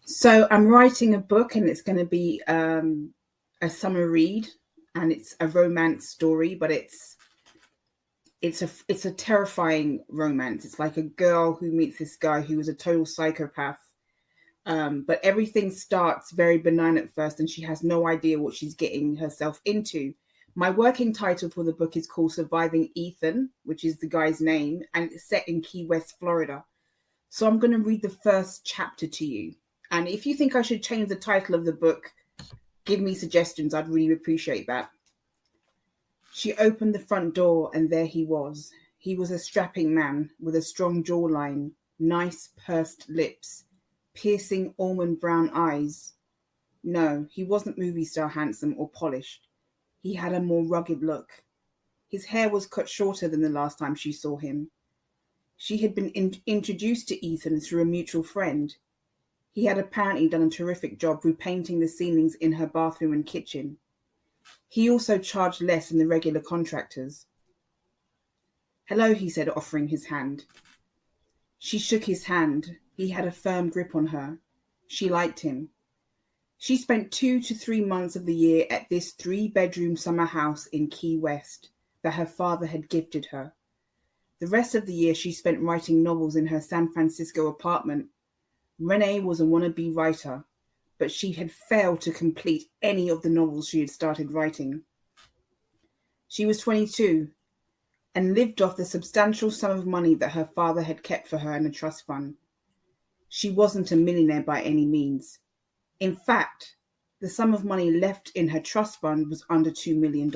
So I'm writing a book, and it's going to be a summer read, and it's a romance story, but it's a terrifying romance. It's like a girl who meets this guy who is a total psychopath. But everything starts very benign at first, and she has no idea what she's getting herself into. My working title for the book is called Surviving Ethan, which is the guy's name, and it's set in Key West, Florida. So I'm going to read the first chapter to you. And if you think I should change the title of the book, give me suggestions. I'd really appreciate that. She opened the front door, and there he was. He was a strapping man with a strong jawline, nice pursed lips, piercing almond brown eyes. No, he wasn't movie star handsome or polished. He had a more rugged look. His hair was cut shorter than the last time she saw him. She had been introduced to Ethan through a mutual friend. He had apparently done a terrific job repainting the ceilings in her bathroom and kitchen. He also charged less than the regular contractors. "Hello," he said, offering his hand. She shook his hand. He had a firm grip on her. She liked him. She spent 2 to 3 months of the year at this 3-bedroom summer house in Key West that her father had gifted her. The rest of the year she spent writing novels in her San Francisco apartment. Rene was a wannabe writer, but she had failed to complete any of the novels she had started writing. She was 22 and lived off the substantial sum of money that her father had kept for her in a trust fund. She wasn't a millionaire by any means. In fact, the sum of money left in her trust fund was under $2 million.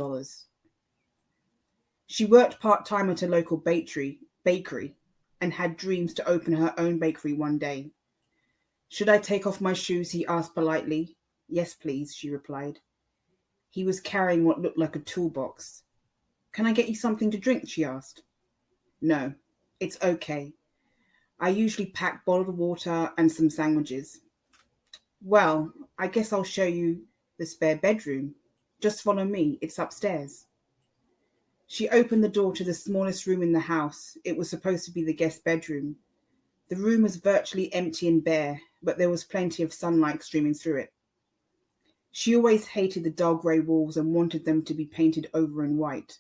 She worked part-time at a local bakery and had dreams to open her own bakery one day. "Should I take off my shoes?" he asked politely. "Yes, please," she replied. He was carrying what looked like a toolbox. "Can I get you something to drink?" she asked. "No, it's okay. I usually pack bottled water and some sandwiches." "Well, I guess I'll show you the spare bedroom. Just follow me. It's upstairs." She opened the door to the smallest room in the house. It was supposed to be the guest bedroom. The room was virtually empty and bare, but there was plenty of sunlight streaming through it. She always hated the dull grey walls and wanted them to be painted over in white.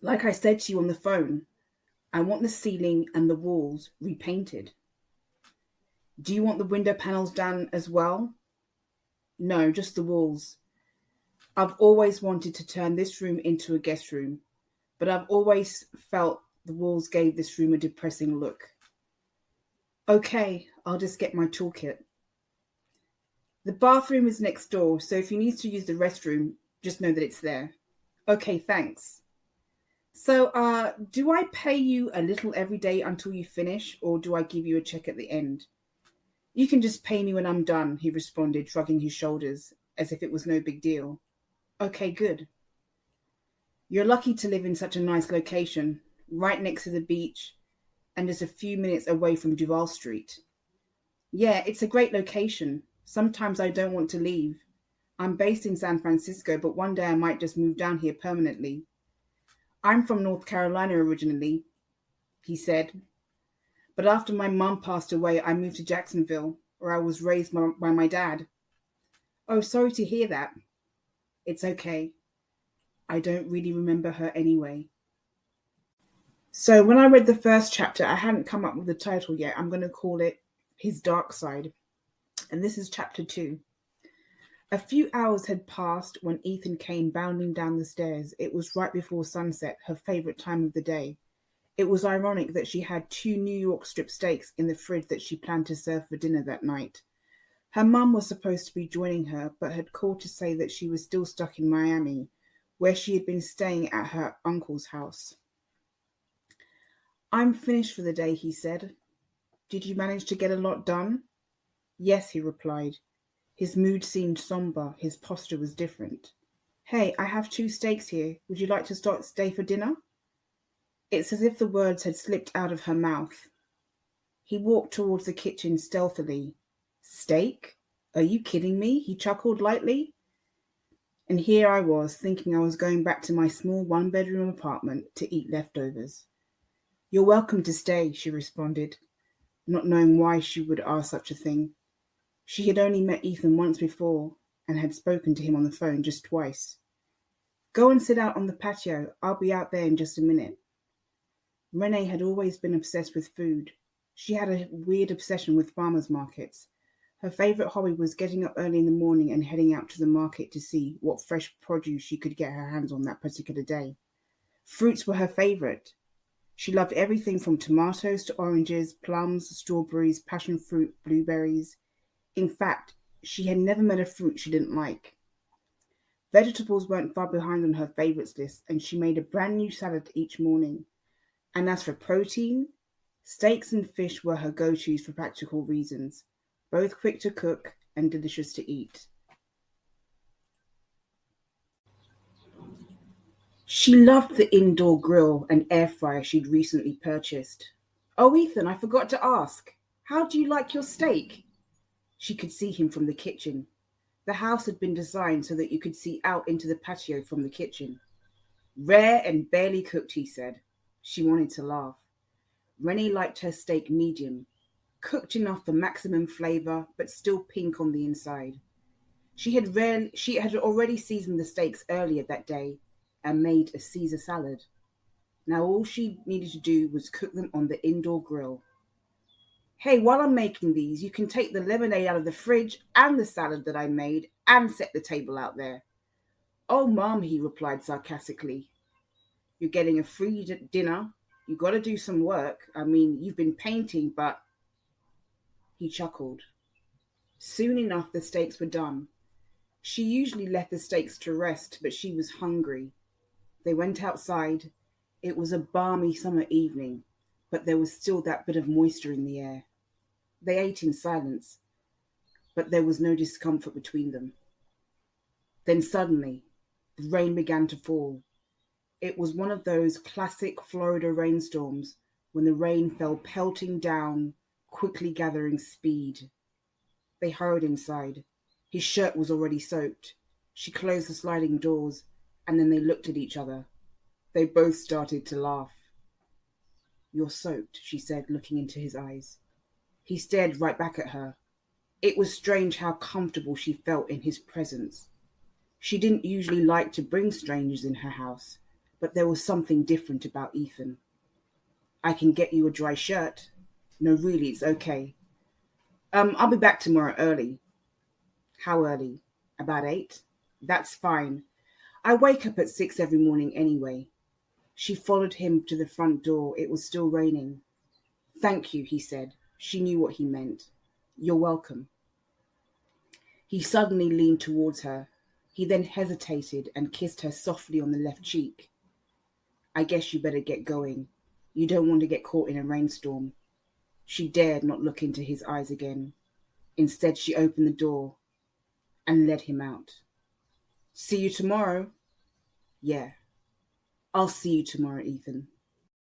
"Like I said to you on the phone, I want the ceiling and the walls repainted." "Do you want the window panels done as well?" "No, just the walls. I've always wanted to turn this room into a guest room, but I've always felt the walls gave this room a depressing look." "Okay, I'll just get my toolkit." "The bathroom is next door, so if you need to use the restroom, just know that it's there." "Okay, thanks." "So, do I pay you a little every day until you finish, or do I give you a check at the end?" "You can just pay me when I'm done," he responded, shrugging his shoulders, as if it was no big deal. "Okay, good." "You're lucky to live in such a nice location, right next to the beach, and just a few minutes away from Duval Street." "Yeah, it's a great location. Sometimes I don't want to leave. I'm based in San Francisco, but one day I might just move down here permanently." "I'm from North Carolina originally," he said. "But after my mum passed away, I moved to Jacksonville, where I was raised by my dad." "Oh, sorry to hear that." "It's okay. I don't really remember her anyway." So when I read the first chapter, I hadn't come up with the title yet. I'm going to call it His Dark Side. And this is chapter 2. A few hours had passed when Ethan came bounding down the stairs. It was right before sunset, her favorite time of the day. It was ironic that she had 2 New York strip steaks in the fridge that she planned to serve for dinner that night. Her mum was supposed to be joining her, but had called to say that she was still stuck in Miami, where she had been staying at her uncle's house. "I'm finished for the day," he said. "Did you manage to get a lot done?" "Yes," he replied. His mood seemed somber. His posture was different. "Hey, I have 2 steaks here. Would you like to stay for dinner?" It's as if the words had slipped out of her mouth. He walked towards the kitchen stealthily. "Steak? Are you kidding me?" he chuckled lightly. And here I was, thinking I was going back to my small 1-bedroom apartment to eat leftovers. "You're welcome to stay," she responded. not knowing why she would ask such a thing. She had only met Ethan once before and had spoken to him on the phone just twice. Go and sit out on the patio. I'll be out there in just a minute. Rene had always been obsessed with food. She had a weird obsession with farmers markets. Her favourite hobby was getting up early in the morning and heading out to the market to see what fresh produce she could get her hands on that particular day. Fruits were her favourite. She loved everything from tomatoes to oranges, plums, strawberries, passion fruit, blueberries. In fact, she had never met a fruit she didn't like. Vegetables weren't far behind on her favourites list, and she made a brand new salad each morning. And as for protein, steaks and fish were her go-tos for practical reasons, both quick to cook and delicious to eat. She loved the indoor grill and air fryer she'd recently purchased. Oh, Ethan, I forgot to ask. How do you like your steak? She could see him from the kitchen. The house had been designed so that you could see out into the patio from the kitchen. Rare and barely cooked, he said. She wanted to laugh. Rene liked her steak medium, cooked enough for maximum flavour, but still pink on the inside. She had already seasoned the steaks earlier that day and made a Caesar salad. Now all she needed to do was cook them on the indoor grill. Hey, while I'm making these, you can take the lemonade out of the fridge and the salad that I made and set the table out there. Oh, Mom, he replied sarcastically. You're getting a free dinner. You got to do some work. I mean, you've been painting, but... He chuckled. Soon enough, the steaks were done. She usually left the steaks to rest, but she was hungry. They went outside. It was a balmy summer evening, but there was still that bit of moisture in the air. They ate in silence, but there was no discomfort between them. Then suddenly, the rain began to fall. It was one of those classic Florida rainstorms when the rain fell pelting down, quickly gathering speed. They hurried inside. His shirt was already soaked. She closed the sliding doors, and then they looked at each other. They both started to laugh. You're soaked, she said, looking into his eyes. He stared right back at her. It was strange how comfortable she felt in his presence. She didn't usually like to bring strangers in her house, but there was something different about Ethan. I can get you a dry shirt. No, really, it's okay. I'll be back tomorrow early. How early? About 8? That's fine. I wake up at 6 every morning anyway. She followed him to the front door. It was still raining. Thank you, he said. She knew what he meant. You're welcome. He suddenly leaned towards her. He then hesitated and kissed her softly on the left cheek. I guess you better get going. You don't want to get caught in a rainstorm. She dared not look into his eyes again. Instead, she opened the door and led him out. See you tomorrow? Yeah. I'll see you tomorrow, Ethan.